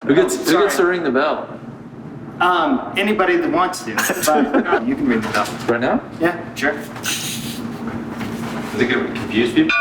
Who gets to ring the bell? Anybody that wants to, but you can ring the bell. Right now? Yeah, sure. I think it would confuse people.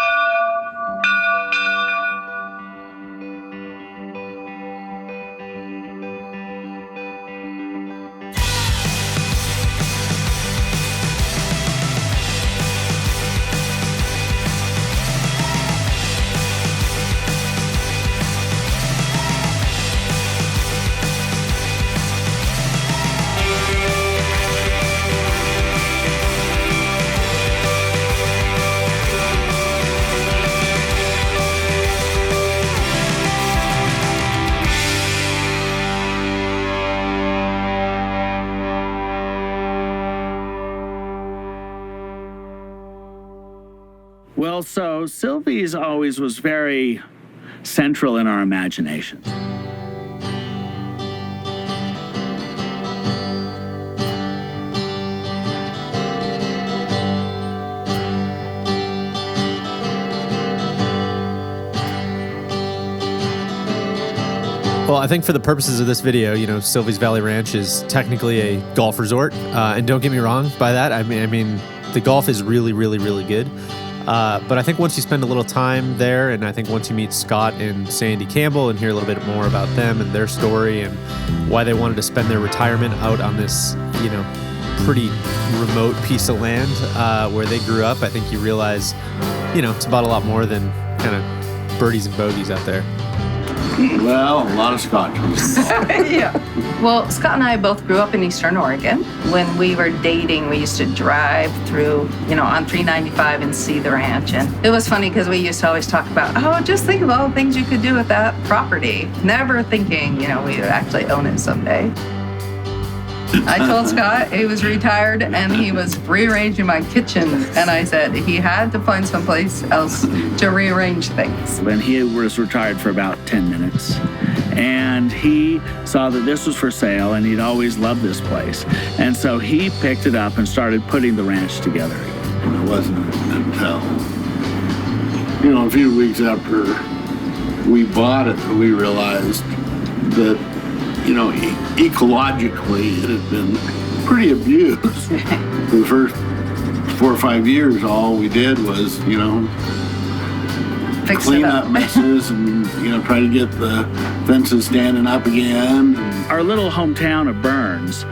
Well, so Silvies always was very central in our imagination. Well, I think for the purposes of this video, Silvies Valley Ranch is technically a golf resort. And don't get me wrong by that. I mean, the golf is really, really, really good. But I think once you spend a little time there, and I think once you meet Scott and Sandy Campbell and hear a little bit more about them and their story and why they wanted to spend their retirement out on this, pretty remote piece of land where they grew up, I think you realize, it's about a lot more than kind of birdies and bogeys out there. Well, a lot of Scotch. Yeah. Well, Scott and I both grew up in Eastern Oregon. When we were dating, we used to drive through, on 395 and see the ranch. And it was funny because we used to always talk about, just think of all the things you could do with that property. Never thinking, we would actually own it someday. I told Scott he was retired and he was rearranging my kitchen. And I said he had to find someplace else to rearrange things. And he was retired for about 10 minutes. And he saw that this was for sale and he'd always loved this place. And so he picked it up and started putting the ranch together again. And it wasn't until, a few weeks after we bought it that we realized that ecologically, it had been pretty abused. For the first 4 or 5 years, all we did was, clean up messes and, try to get the fences standing up again. Our little hometown of Burns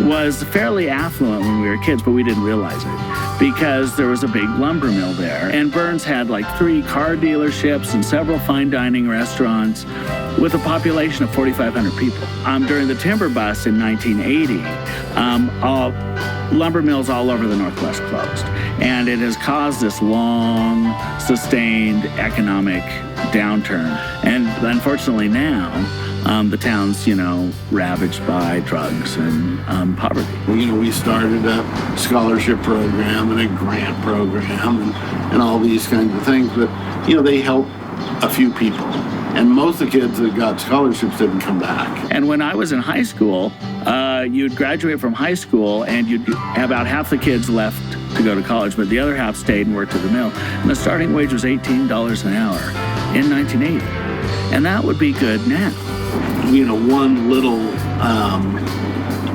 was fairly affluent when we were kids, but we didn't realize it because there was a big lumber mill there. And Burns had like 3 car dealerships and several fine dining restaurants with a population of 4,500 people. During the timber bust in 1980, lumber mills all over the Northwest closed. And it has caused this long, sustained economic downturn. And unfortunately now, the town's, ravaged by drugs and poverty. We started a scholarship program and a grant program and all these kinds of things. But, they help a few people. And most of the kids that got scholarships didn't come back. And when I was in high school, you'd graduate from high school and you'd have about half the kids left to go to college, but the other half stayed and worked at the mill. And the starting wage was $18 an hour in 1980. And that would be good now. One little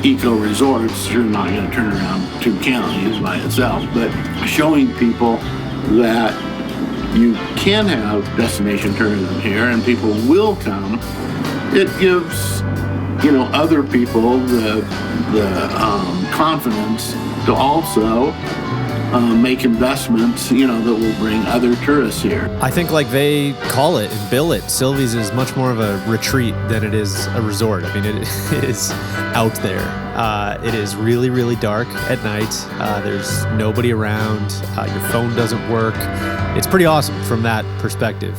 eco resort's sure not going to turn around 2 counties by itself, but showing people that you can have destination tourism here and people will come, it gives, other people the confidence to also make investments, that will bring other tourists here. I think like they call it and bill it, Silvies is much more of a retreat than it is a resort. I mean, it is out there. It is really, really dark at night. There's nobody around. Your phone doesn't work. It's pretty awesome from that perspective.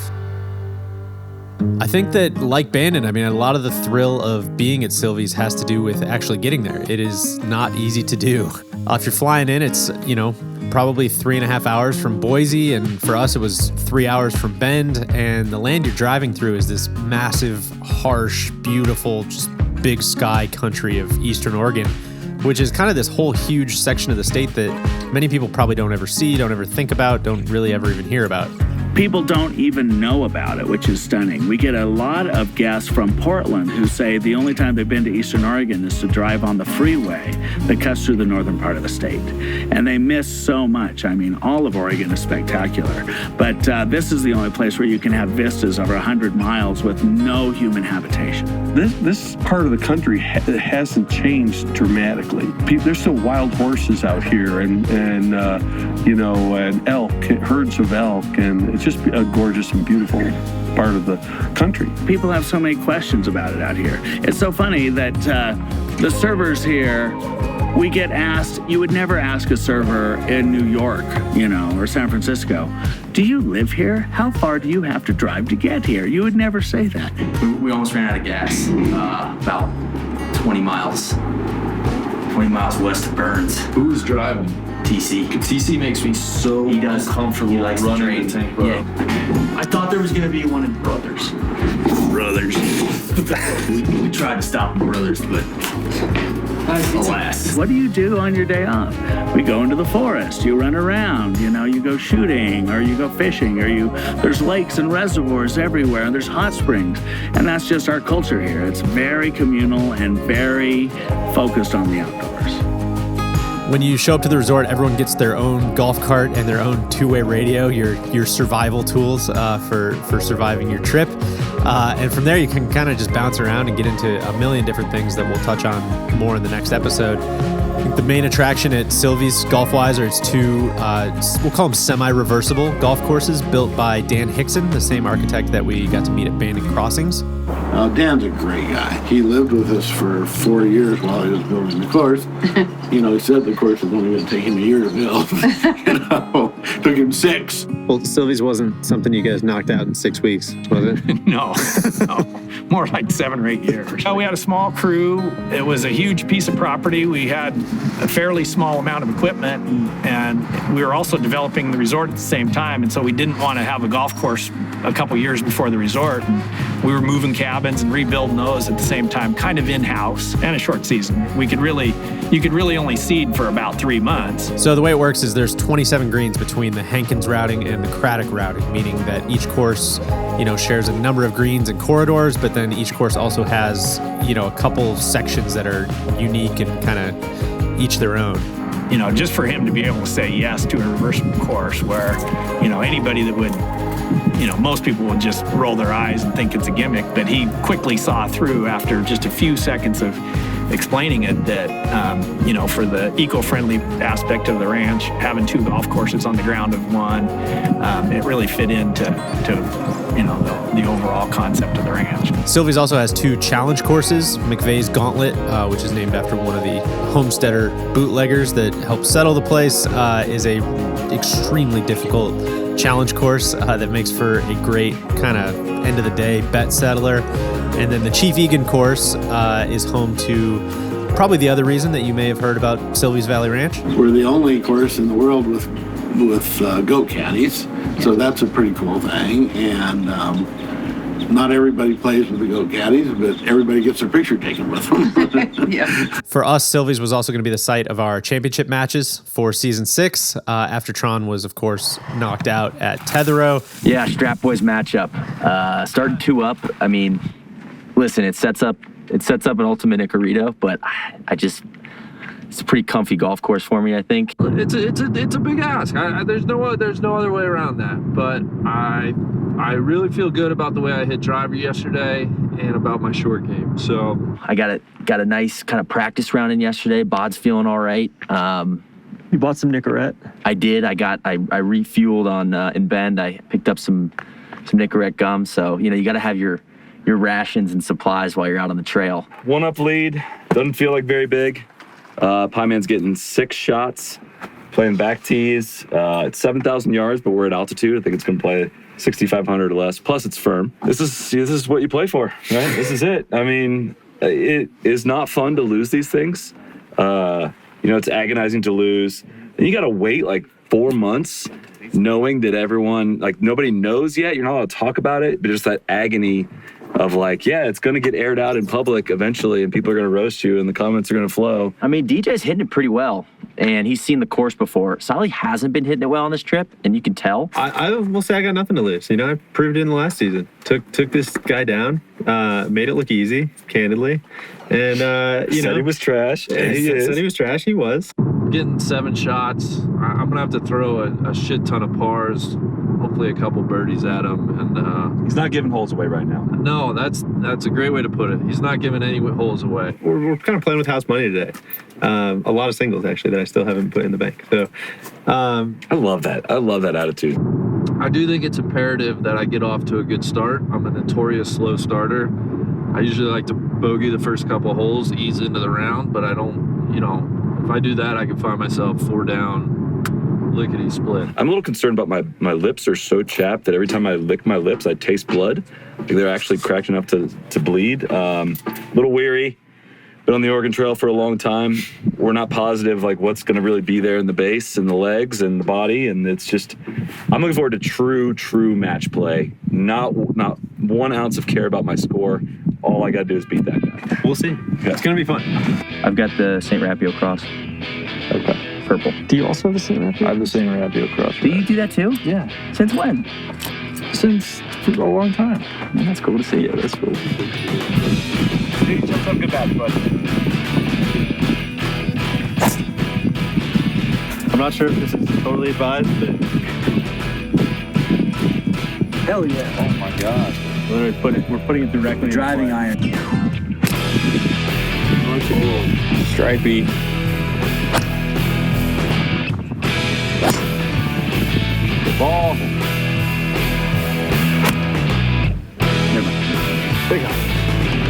I think that, like Bandon, a lot of the thrill of being at Silvies has to do with actually getting there. It is not easy to do. If you're flying in, it's, probably 3.5 hours from Boise, and for us it was 3 hours from Bend, and the land you're driving through is this massive, harsh, beautiful, just big sky country of Eastern Oregon, which is kind of this whole huge section of the state that many people probably don't ever see, don't ever think about, don't really ever even hear about. People don't even know about it, which is stunning. We get a lot of guests from Portland who say the only time they've been to Eastern Oregon is to drive on the freeway that cuts through the northern part of the state. And they miss so much. I mean, all of Oregon is spectacular. But this is the only place where you can have vistas over 100 miles with no human habitation. This part of the country hasn't changed dramatically. There's still wild horses out here and elk, herds of elk, and it's just a gorgeous and beautiful part of the country. People have so many questions about it out here. It's so funny that the servers here, we get asked, you would never ask a server in New York, or San Francisco, do you live here? How far do you have to drive to get here? You would never say that. We almost ran out of gas about 20 miles west of Burns. Who's driving? TC. TC makes me so uncomfortable running the tank, bro. Yeah. I thought there was going to be one of the brothers. we tried to stop the brothers, but alas. What do you do on your day off? We go into the forest, you run around, you go shooting, or you go fishing, there's lakes and reservoirs everywhere, and there's hot springs. And that's just our culture here. It's very communal and very focused on the outdoors. When you show up to the resort, everyone gets their own golf cart and their own two-way radio, your survival tools for surviving your trip. And from there, you can kind of just bounce around and get into a million different things that we'll touch on more in the next episode. I think the main attraction at Silvies golf-wise are its two, we'll call them semi-reversible golf courses built by Dan Hickson, the same architect that we got to meet at Bandon Crossings. Dan's a great guy. He lived with us for 4 years while he was building the course. He said the course was only going to take him a year to build. Took him 6. Well, Silvies wasn't something you guys knocked out in 6 weeks, was it? No, more like 7 or 8 years. We had a small crew. It was a huge piece of property. We had a fairly small amount of equipment, and we were also developing the resort at the same time. And so we didn't want to have a golf course a couple years before the resort. And we were moving cabins and rebuilding those at the same time, kind of in-house, and a short season. You could really only seed for about 3 months. So the way it works is there's 27 greens between the Hankins routing and the Craddock routing, meaning that each course, shares a number of greens and corridors, but then each course also has, a couple sections that are unique and kind of each their own. Just for him to be able to say yes to a reversible course where, anybody that would, most people would just roll their eyes and think it's a gimmick, but he quickly saw through after just a few seconds of explaining it that, for the eco-friendly aspect of the ranch, having 2 golf courses on the ground of one, it really fit into the overall concept of the ranch. Silvies also has 2 challenge courses. McVeigh's Gauntlet, which is named after one of the homesteader bootleggers that helped settle the place, is a extremely difficult challenge course that makes for a great kind of end of the day bet settler. And then the Chief Egan course is home to probably the other reason that you may have heard about Silvies Valley Ranch. We're the only course in the world with goat caddies, so that's a pretty cool thing. And not everybody plays with the goat caddies, but everybody gets their picture taken with them. Yeah. For us, Silvies was also going to be the site of our championship matches for season 6, after Tron was, of course, knocked out at Tetherow. Yeah, Strap Boys matchup. Started 2 up. I mean, listen, it sets up an ultimate Icarido, but it's a pretty comfy golf course for me, I think. It's a big ask. There's no other way around that. But I really feel good about the way I hit driver yesterday and about my short game. So I got a nice kind of practice round in yesterday. Bod's feeling all right. You bought some Nicorette? I did. I refueled on in Bend. I picked up some Nicorette gum. So you got to have your rations and supplies while you're out on the trail. 1 up lead. Doesn't feel like very big. Pie Man's getting 6 shots, playing back tees. It's 7,000 yards, but we're at altitude. I think it's going to play 6,500 or less. Plus, it's firm. This is what you play for, right? This is it. I mean, it is not fun to lose these things. It's agonizing to lose. And you got to wait like 4 months knowing that everyone, like nobody knows yet. You're not allowed to talk about it, but just that agony of like, yeah, it's going to get aired out in public eventually, and people are going to roast you, and the comments are going to flow. I mean, DJ's hitting it pretty well, and he's seen the course before. Soly hasn't been hitting it well on this trip, and you can tell. I will say I got nothing to lose. You know, I proved it in the last season. Took this guy down, made it look easy, candidly, and Said he was trash. And he said he was trash. He was. Getting 7 shots. I'm gonna have to throw a shit ton of pars, hopefully a couple birdies at him, and He's not giving holes away right now. no, that's a great way to put it. He's not giving any holes away. We're kind of playing with house money today. A lot of singles actually that I still haven't put in the bank. So I love that. I love that attitude. I do think it's imperative that I get off to a good start. I'm a notorious slow starter. I usually like to bogey the first couple holes, ease into the round, but I don't, if I do that, I can find myself 4 down, lickety split. I'm a little concerned about my lips are so chapped that every time I lick my lips, I taste blood. Like they're actually cracked enough to bleed. A little weary. Been on the Oregon Trail for a long time. We're not positive like what's going to really be there in the base and the legs and the body, and it's just I'm looking forward to true match play. Not 1 ounce of care about my score. All I got to do is beat that guy. we'll see. Yeah. It's gonna be fun. I've got the St. Raphael cross. Okay. Purple. Do you also have a St. Raphael? I have the St. Raphael cross. Do you do that too? Yeah. Since when? Since for a long time. Man, that's cool to see. Yeah, that's cool. Jump up, good bad, bud. I'm not sure if this is totally advised, but Hell yeah. Oh my God. We're putting it directly. Driving in iron. Stripey. Ball. Big one.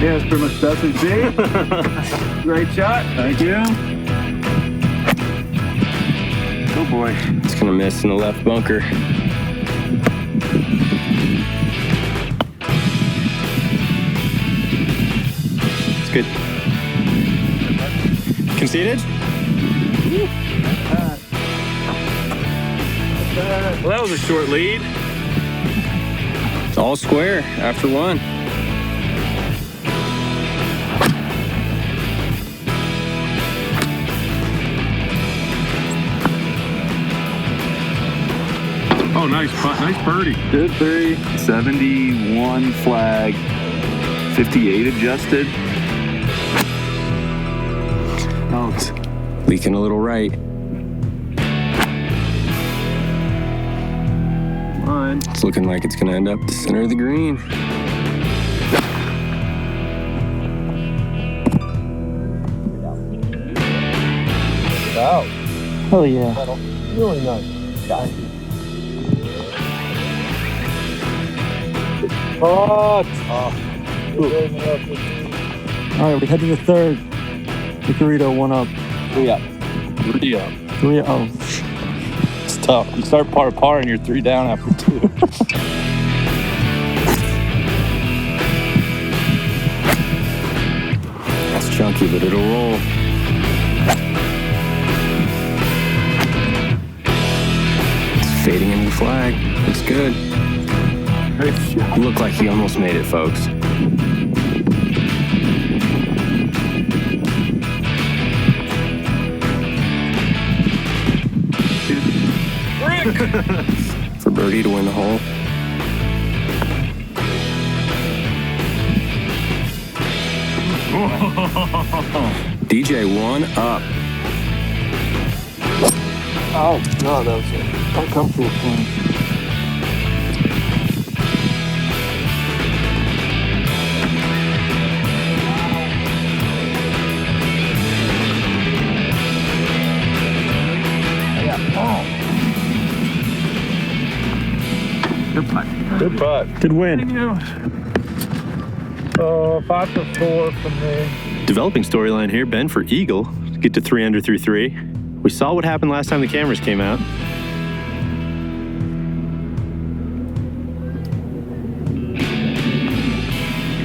Yeah, that's pretty much best we see. Great shot. Thank you. Oh boy. It's gonna miss in the left bunker. It's good. Conceded? Well, that was a short lead. It's all square after 1. Oh, nice birdie. Good 3. 71 flag. 58 adjusted. Oh, it's leaking a little right. It's looking like it's gonna end up the center of the green. Wow. Oh yeah. Really nice. All right, we head to the 3rd. Ecological 1 up. 3 up. 3 up. 3 up. Oh. It's tough. You start par and you're 3 down after 2. That's chunky, but it'll roll. It's fading into the flag. Looks good. Looked like he almost made it, folks. For birdie to win the hole. DJ 1 up. Oh, no, that was an uncomfortable swing. Good putt. Good win. 5 to 4 from me. developing storyline here. Ben for Eagle. Get to 3 under through 3. We saw what happened last time the cameras came out.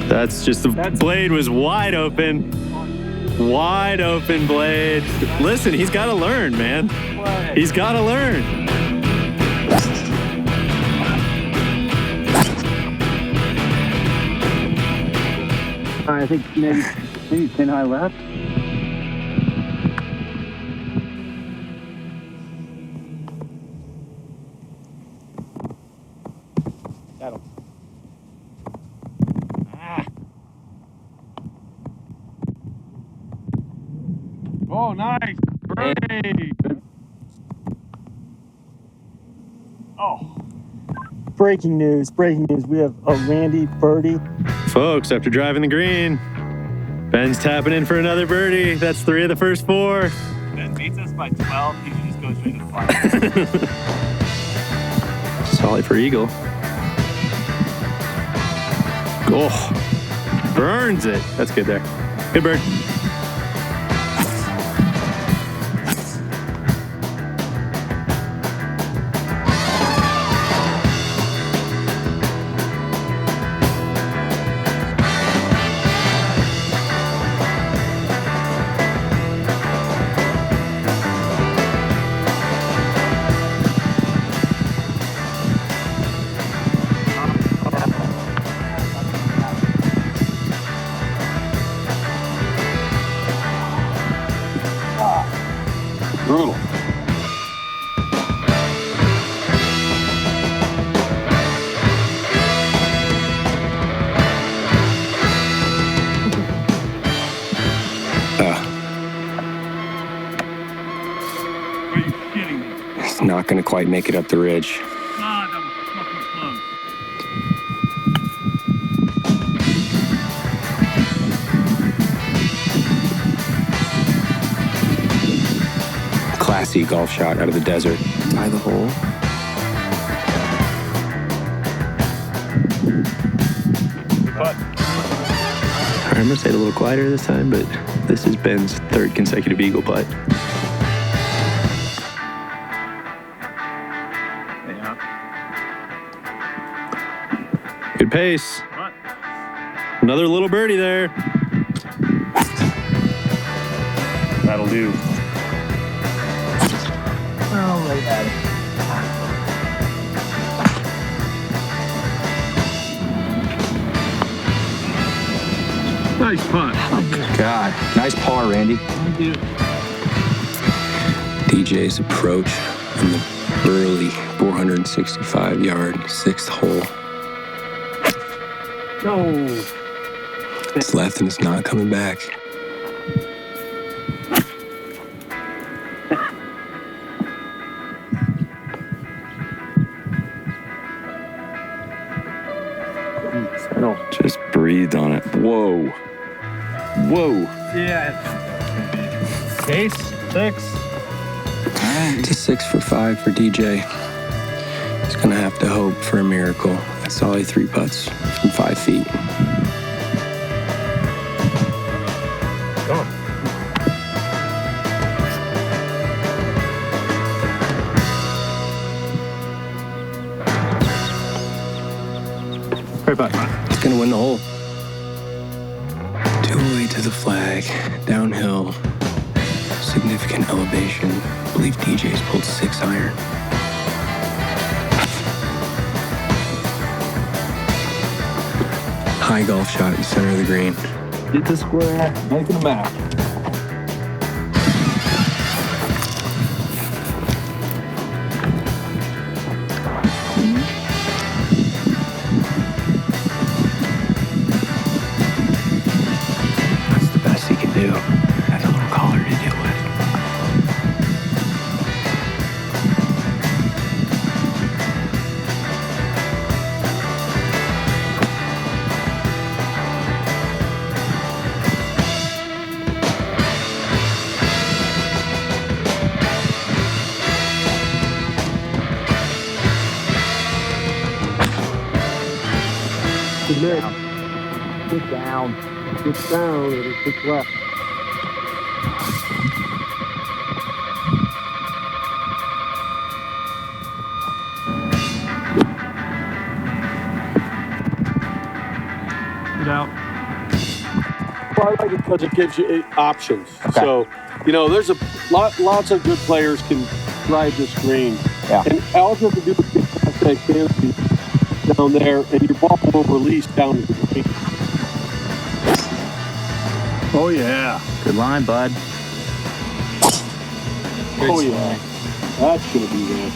That's just the blade was wide open. Wide open blade. Listen, he's got to learn, man. He's got to learn. fine. I think maybe pin high left. Got him. Oh, nice. Birdie. Oh. Breaking news. We have a Randy birdie. Folks, after driving the green, Ben's tapping in for another birdie. That's 3 of the first 4. Ben beats us by 12. He should just go straight to the flag. Soly for eagle. Oh, burns it. That's good there. Good bird. Brutal. Are you kidding me? It's not going to quite make it up the ridge. God, that was fucking close. Classy golf shot out of the desert. Tie the hole. I'm going to say it a little quieter this time, but this is Ben's 3rd consecutive eagle putt. Good pace. Another little birdie there. That'll do. Oh, right at it. Nice putt. God, nice par, Randy. Thank you. DJ's approach on the early 465-yard 6th hole. No. It's left and it's not coming back. Just breathed on it. Whoa. Whoa. Yeah. Ace, 6. It's a 6 for 5 for DJ. He's gonna have to hope for a miracle. That's only 3 putts from 5 feet. Right back. He's gonna win the hole. 2 away to the flag, downhill, significant elevation. I believe DJ's pulled 6 iron. High golf shot in the center of the green. Get the square, making a map. That's the best he can do. Has a little collar to deal with. Get down. Get down. It is 6 left. Get out. Well, I like it because it gives you options. Okay. So, you know, there's lots of good players can ride this green. Yeah. And all you have to do is get past that canopy down there, and your ball will release down to the green. Oh, yeah. Good line, bud. Oh, yeah. That's going to be good.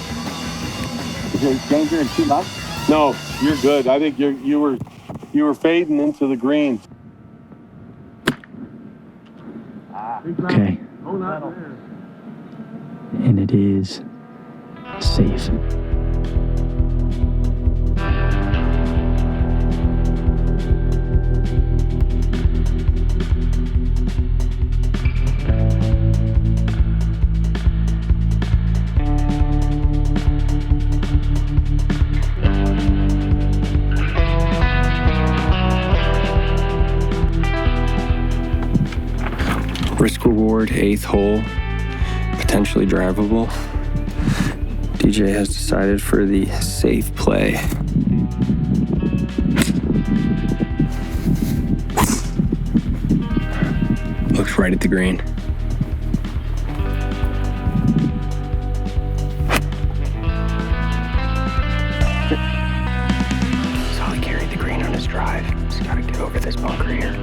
Is there danger in too much? No, you're good. I think you were fading into the green. Okay. And it is safe. Risk reward, 8th hole, potentially drivable. DJ has decided for the safe play. Looks right at the green. Soly carried the green on his drive. He's got to get over this bunker here.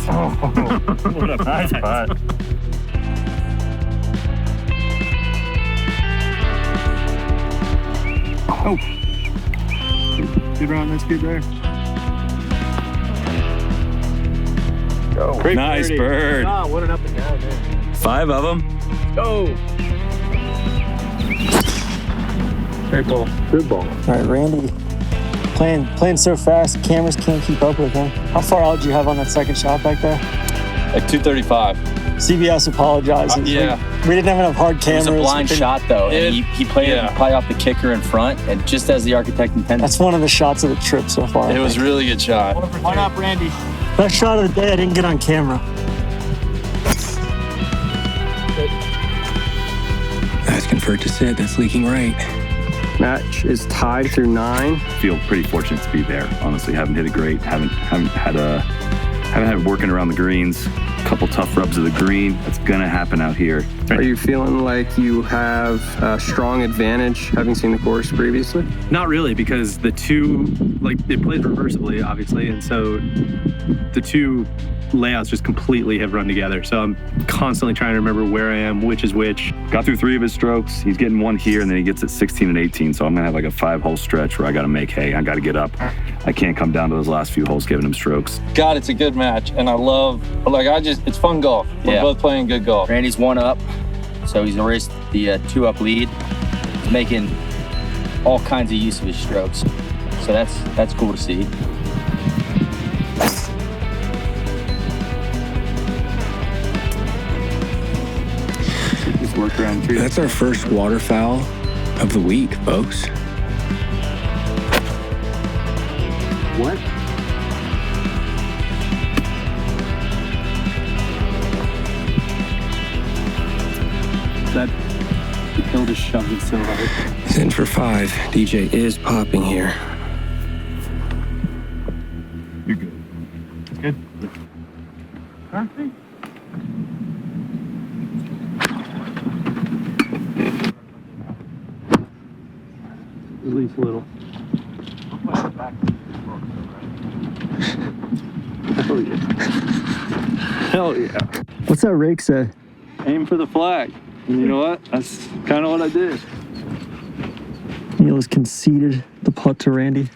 Oh, what a nice putt. Oh. Good round, that's good there. Go. Great nice bird. Oh, what an up and down there. 5 of them. Go. Great ball. Good ball. All right, Randy. Playing so fast, cameras can't keep up with him. How far out did you have on that second shot back there? Like 235. CBS apologizes. Yeah. We didn't have enough hard cameras. It was a blind shot, though. And he played it probably off the kicker in front, and just as the architect intended. That's one of the shots of the trip so far. It was a really good shot. Why not, Randy? Best shot of the day I didn't get on camera. Asking for it to sit, that's leaking right. Match is tied through 9. Feel pretty fortunate to be there. Honestly, haven't hit it great. Haven't had working around the greens. A couple tough rubs of the green. That's gonna happen out here. Are you feeling like you have a strong advantage having seen the course previously? Not really, because the two, like, it plays reversibly, obviously, and so the two layouts just completely have run together. So I'm constantly trying to remember where I am, which is which. Got through 3 of his strokes. He's getting 1 here, and then he gets at 16 and 18. So I'm gonna have like a 5-hole stretch where I gotta make hay. I gotta get up. I can't come down to those last few holes giving him strokes. God, it's a good match, and I love, it's fun golf. We're both playing good golf. Randy's 1 up, so he's erased the 2-up lead. He's making all kinds of use of his strokes. So that's cool to see. That's our first waterfowl of the week, folks. What? That hill just shoved it so hard. He's in for 5. DJ is popping here. You're good. It's good. Perfect. Release a little. Hell yeah. Hell yeah. What's that rake say? Aim for the flag. And you know what? That's kind of what I did. Neil has conceded the putt to Randy.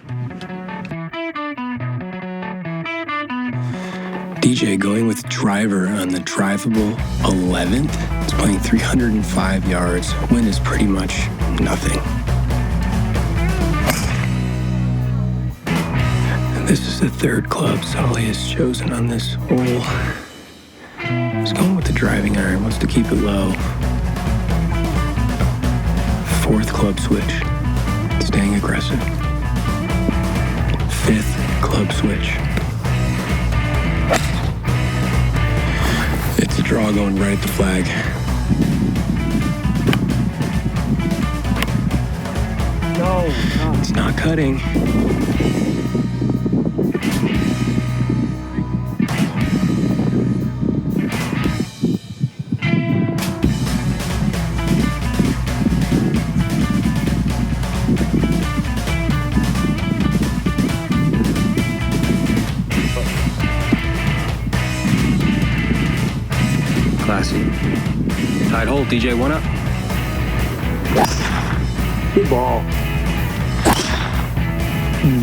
DJ going with driver on the drivable 11th. He's playing 305 yards. Wind is pretty much nothing. And this is the 3rd club Soly has chosen on this hole. He's going with the driving iron, wants to keep it low. 4th club switch, staying aggressive. 5th club switch. It's a draw going right at the flag. No. It's not cutting. classy. Tight hole, DJ, one up. Good ball.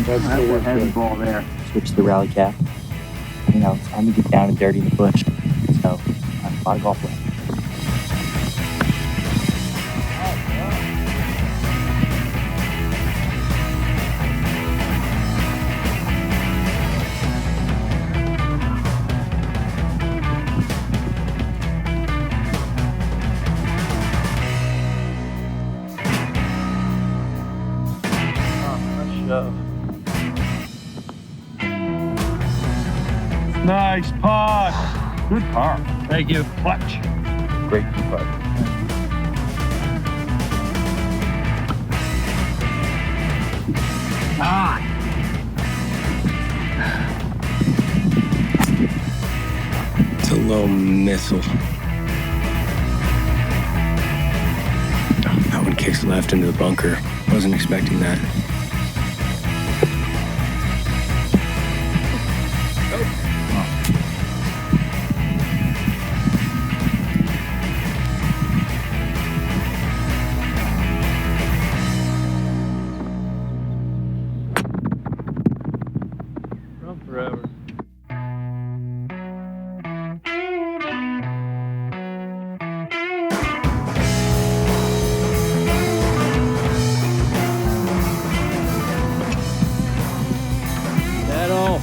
That's a heavy ball there. Switch to the rally cap. You know, it's time to get down and dirty in the bush. So, a lot of golf left. Nice putt. Good par. Thank you. Clutch. Great putt. It's a low missile. That one kicks left into the bunker. Wasn't expecting that. Forever. That all.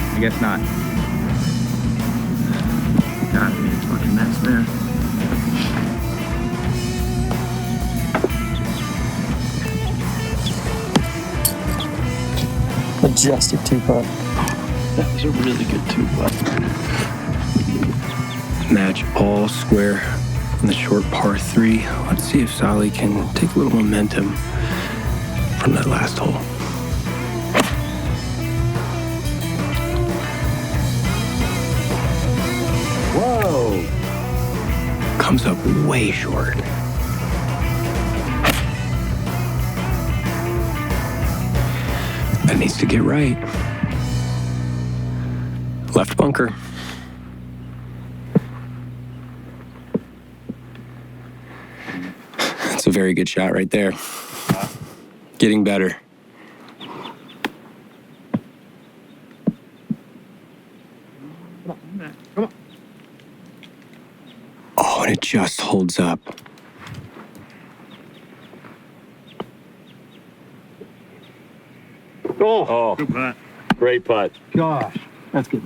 I guess not. God, I made a fucking mess there. Majestic 2-putt. That was a really good 2-putt. Match all square on the short par 3. Let's see if Soly can take a little momentum from that last hole. Whoa. Comes up way short. That needs to get right. Left bunker. That's a very good shot right there. Getting better. Oh, and it just holds up. Oh, Good putt. great putt. Gosh, that's good.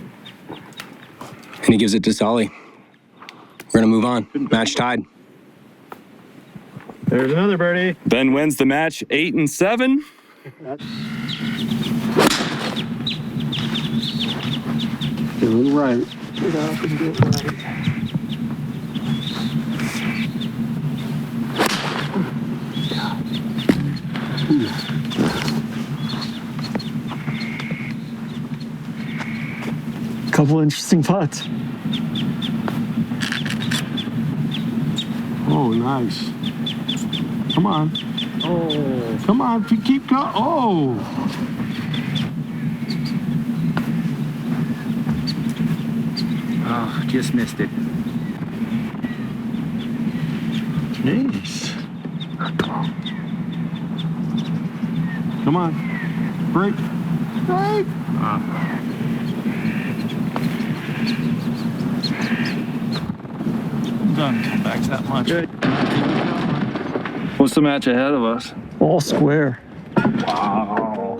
And he gives it to Soly. We're gonna move on. Match tied. There's another birdie. Ben wins the match 8-7. Get a little right. Get up and get right. Couple interesting putts. Oh, nice. Come on. Oh, come on. Keep going. Oh. Oh, just missed it. Jeez. Come on. Break. Break. Done. Come back that much. Good. What's the match ahead of us? All square. Wow.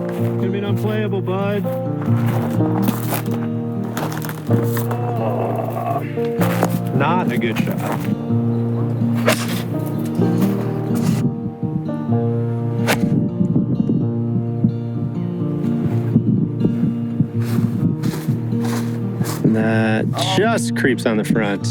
Gonna be unplayable, bud. Not a good shot. And that just creeps on the front.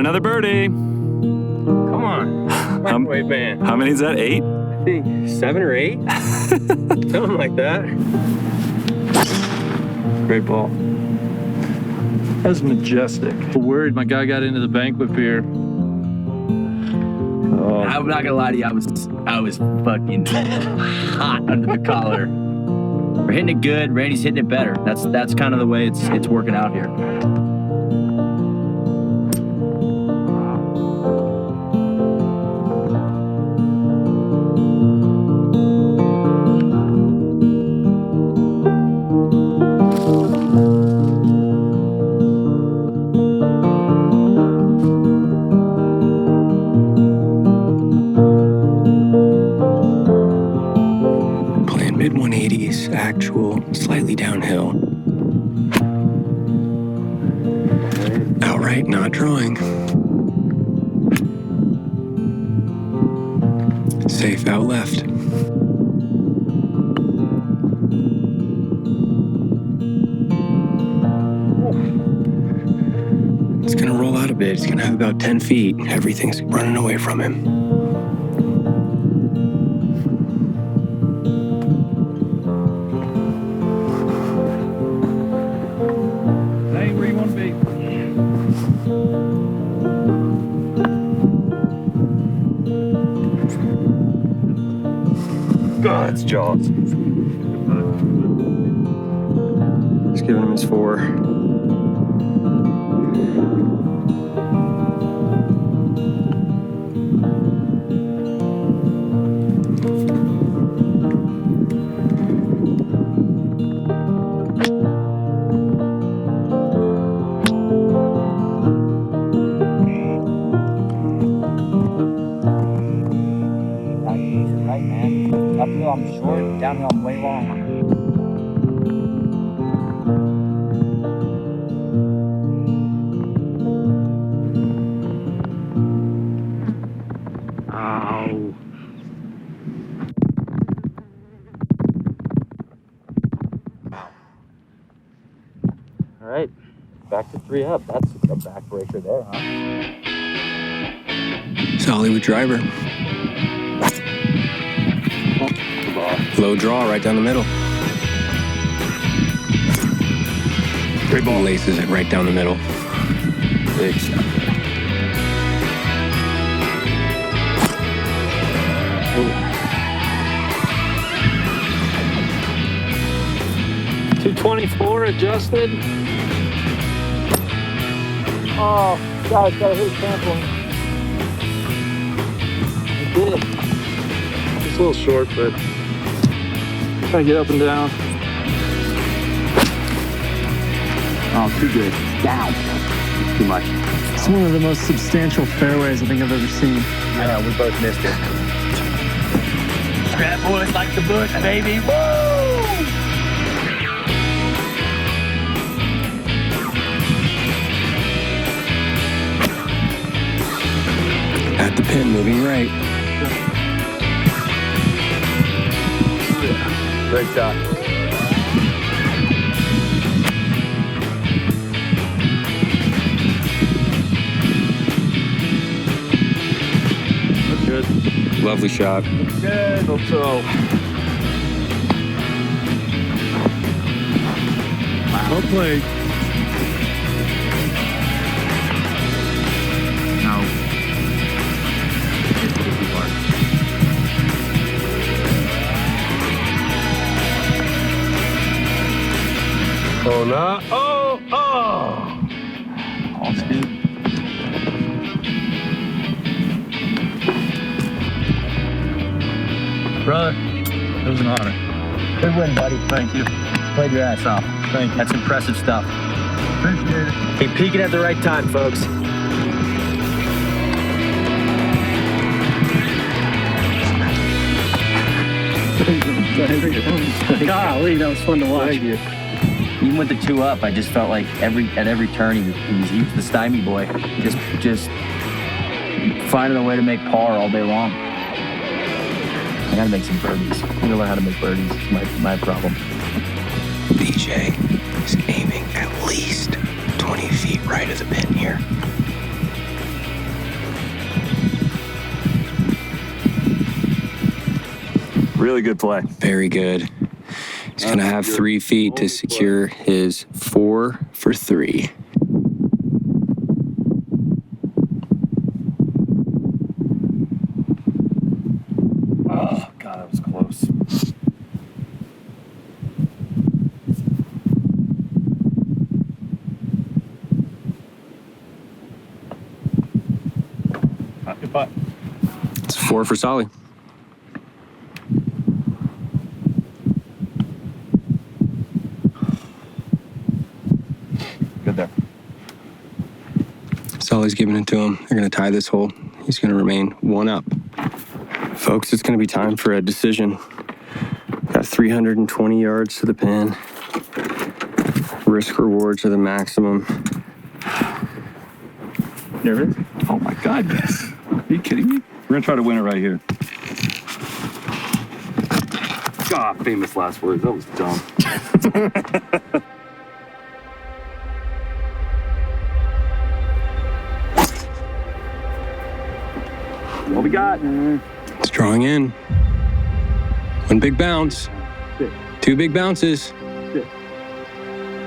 another birdie. Come on. Microwave man. How many is that? 8? I think 7 or 8. Something like that. Great ball. That's majestic. Worried my guy got into the banquet pier. Oh. I'm not gonna lie to you, I was fucking hot under the collar. We're hitting it good. Randy's hitting it better. That's kind of the way it's working out here. Playing mid 180s, actual, slightly downhill. Outright not drawing. Safe out left. It's gonna roll out a bit. It's gonna have about 10 feet. Everything's running away from him. That ain't where you want to be. God, it's Jaws. Just giving him his 4. Right, man. Uphill, I'm short. Downhill, I'm way long. Ow. All right, back to 3 up. That's a backbreaker there, huh? Soly with driver. Low draw right down the middle. Great ball. Laces it right down the middle. Big shot. 224 adjusted. Oh, God, gotta hit sampling. You did it. It's a little short, but trying to get up and down. Oh, too good. Down. Too much. It's one of the most substantial fairways I think I've ever seen. Yeah, we both missed it. That boy's like the bush, baby. Woo! At the pin, moving right. Great shot. That's good. Lovely shot. Good. Hope so. Well played. No. Oh, no. Oh, oh. All's good. Brother, it was an honor. Good win, buddy. Thank you. Played your ass off. Thank you. That's impressive stuff. Appreciate it. Keep peaking at the right time, folks. Golly, that was fun to watch. Thank you. Even with the 2 up, I just felt like at every turn he was the stymie boy. Just finding a way to make par all day long. I gotta make some birdies. I gotta learn how to make birdies. It's my problem. DJ is aiming at least 20 feet right of the pin here. Really good play. Very good. He's going to have 3 feet to secure his 4 for 3. Oh, God, that was close. Good putt. It's 4 for Soly. Good there. Soly's giving it to him. They're going to tie this hole. He's going to remain 1 up. Folks, it's going to be time for a decision. Got 320 yards to the pin. Risk rewards are the maximum. Nervous? Oh, my God, yes. Are you kidding me? We're going to try to win it right here. God, famous last words. That was dumb. What we got? It's drawing in. 1 big bounce. 2 big bounces.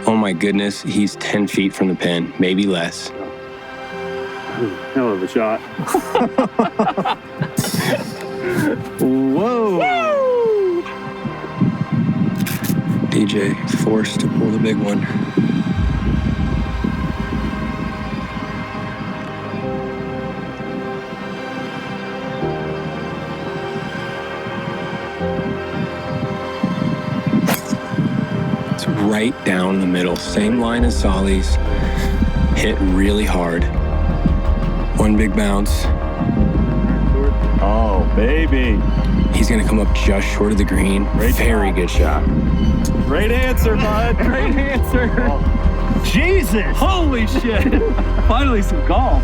Oh my goodness, he's 10 feet from the pin, maybe less. Hell of a shot. Whoa! DJ forced to pull the big one. It's right down the middle, same line as Soly's. Hit really hard. 1 big bounce. Oh, baby. He's gonna come up just short of the green. Very good shot. Great answer, bud. Great answer. Jesus! Holy shit. Finally some golf.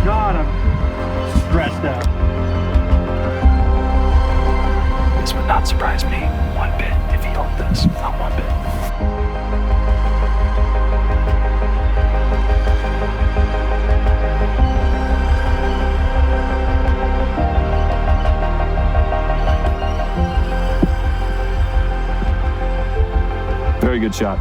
God, I'm stressed out. This would not surprise me 1 bit if he held this. Not 1 bit. Very good shot.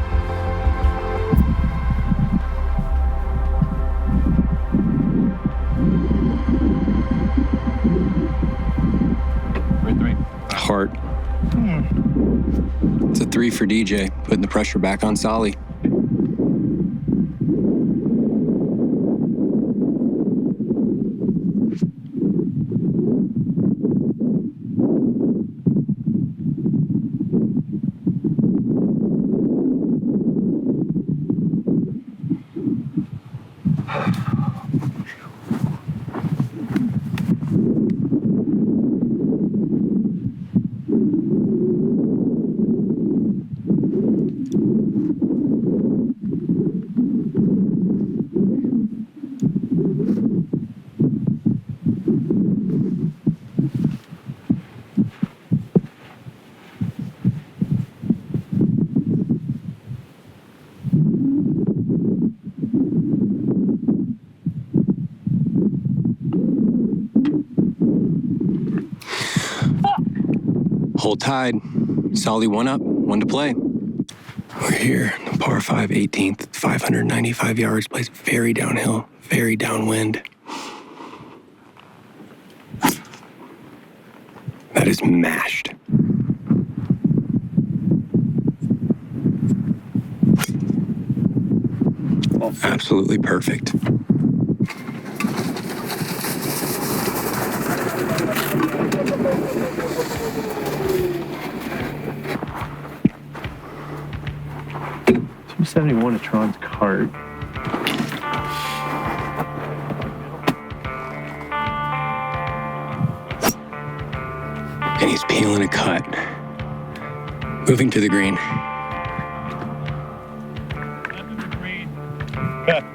Heart. It's a 3 for DJ, putting the pressure back on Soly. Hole tied. Soly 1 up, 1 to play. We're here, the par 5 18th, 595 yards, plays very downhill, very downwind. That is mashed. Absolutely perfect. $271 at Tron's cart. And he's peeling a cut. Moving to the green.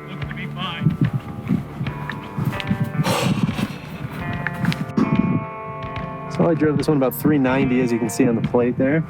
Looks to be fine. So I drove this one about 390, as you can see on the plate there.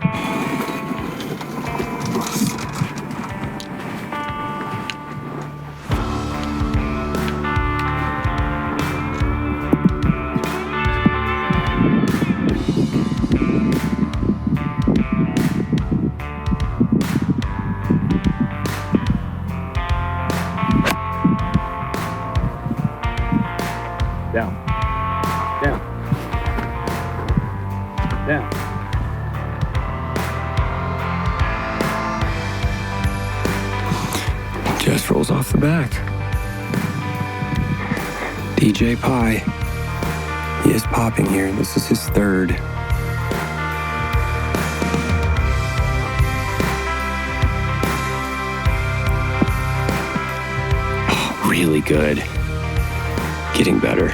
Down. Down. Just rolls off the back. DJ Pie. He is popping here. This is his third. Oh, really good. Getting better.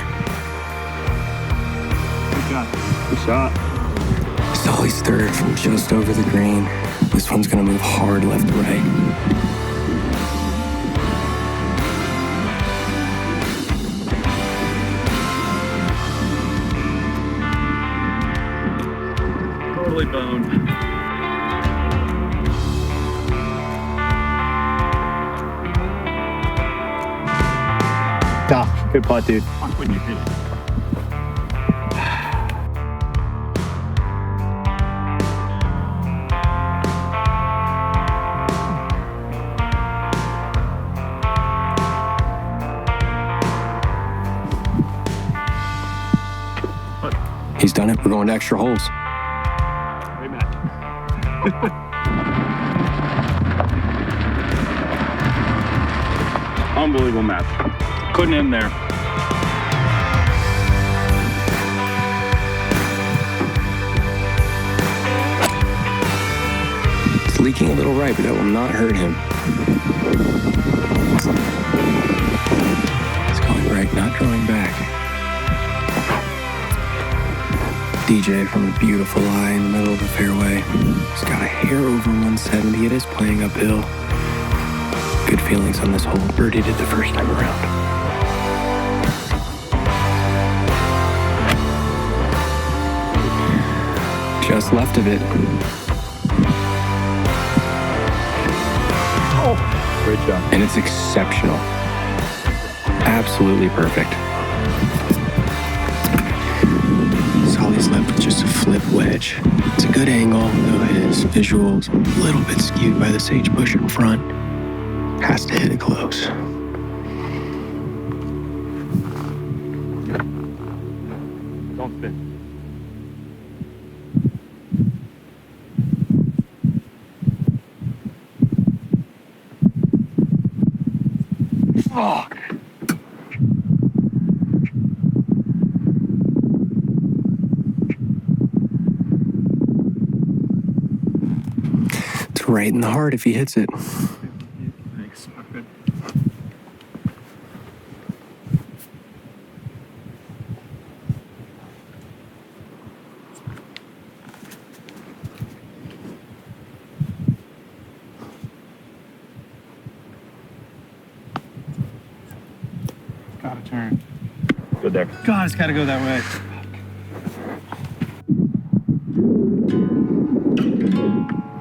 Good shot. Good shot. Soly's third from just over the green. This one's gonna move hard left to right. Totally boned. Ah, good putt, dude. When you hit it. He's done it. We're going to extra holes. Unbelievable match. Couldn't end there. It's leaking a little right, but that will not hurt him. It's going right, not drawing back. DJ from a beautiful lie in the middle of the fairway. He's got a hair over 170. It is playing uphill. Good feelings on this hole. Birdie did the first time around. Just left of it. Oh, great job. And it's exceptional. Absolutely perfect. Soly's left with just a flip wedge. It's a good angle, though his visual's a little bit skewed by the sage bush in front. Has to hit it close. Don't spin. Fuck. It's right in the heart if he hits it. Thanks. Good. Gotta turn. Good there. God, it's gotta go that way.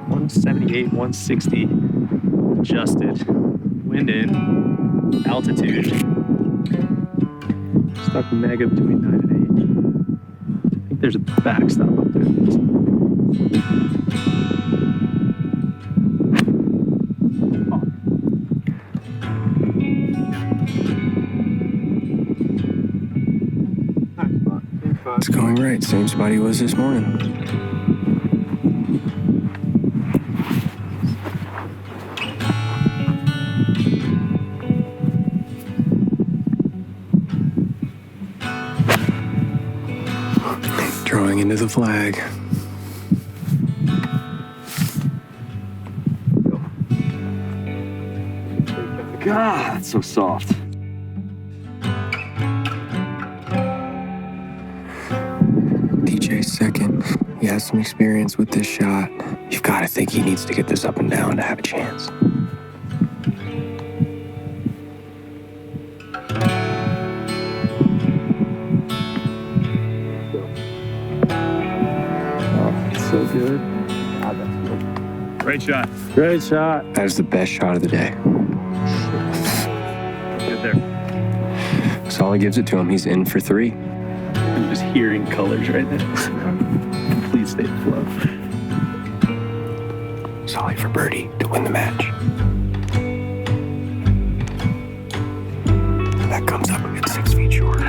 178, 160, adjusted, wind in, altitude, stuck mega between 9 and 8. I think there's a backstop up there. It's going right, same spot he was this morning. Drawing into the flag. God, it's so soft. DJ's second. He has some experience with this shot. You've got to think he needs to get this up and down to have a chance. So good. God, that's good. Great shot. Great shot. That is the best shot of the day. Good there. Soly gives it to him. He's in for 3. I'm just hearing colors right now. Complete state of flow. Soly for birdie to win the match. That comes up a good 6 feet short.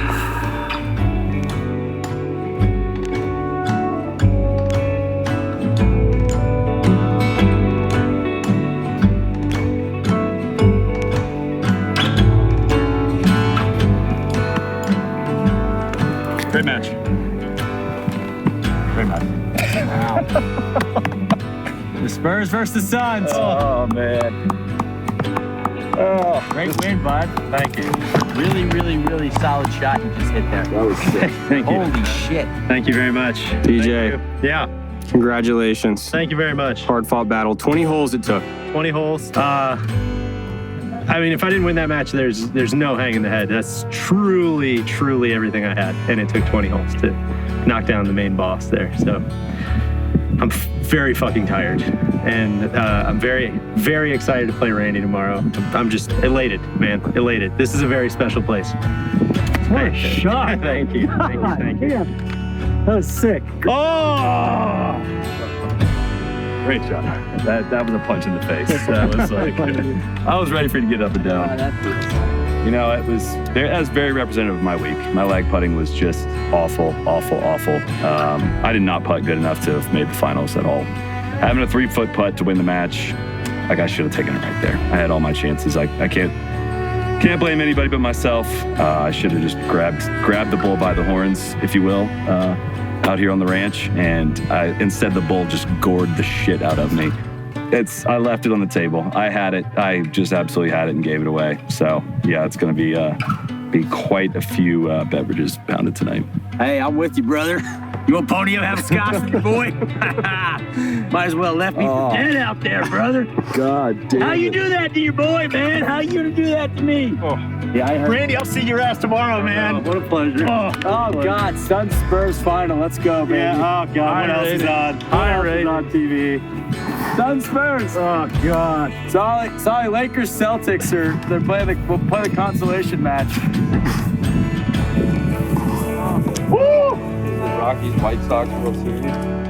Great match. Great match. The Spurs versus the Suns. Oh, man. Oh, Great win, bud. thank you. Really, really, really solid shot you just hit there. That was sick. Thank you. Holy shit. Thank you very much. DJ, Yeah. congratulations. Thank you very much. Hard fought battle. 20 holes it took. 20 holes. I mean, if I didn't win that match, there's no hanging the head. That's truly, truly everything I had. And it took 20 holes to knock down the main boss there. So I'm very fucking tired. And I'm very, very excited to play Randy tomorrow. I'm just elated, man. Elated. This is a very special place. What a shot. Thank you. Thank you. Thank you. That was sick. Oh! Great shot. That was a punch in the face. That was like, I was ready for you to get up and down. You know, it was very representative of my week. My lag putting was just awful, awful, awful. I did not putt good enough to have made the finals at all. Having a 3-foot putt to win the match, like I should have taken it right there. I had all my chances. I can't blame anybody but myself. I should have just grabbed the bull by the horns, if you will, out here on the ranch, and instead the bull just gored the shit out of me. I left it on the table. I had it. I just absolutely had it and gave it away. So yeah, it's gonna be quite a few beverages pounded tonight. Hey, I'm with you, brother. You want pony up, have a scotch with your boy? Might as well left me for dead out there, brother. God damn. How you do that to your boy, man? How you gonna do that to me? Yeah, I heard. Randy, I'll see your ass tomorrow, man. What a pleasure. Oh God, Suns Spurs final. Let's go, baby. Yeah, oh, God. What else is on? What else is on TV? Suns Spurs. Oh, God. Soly, Lakers Celtics we'll play the consolation match. Rockies, White Sox World Series.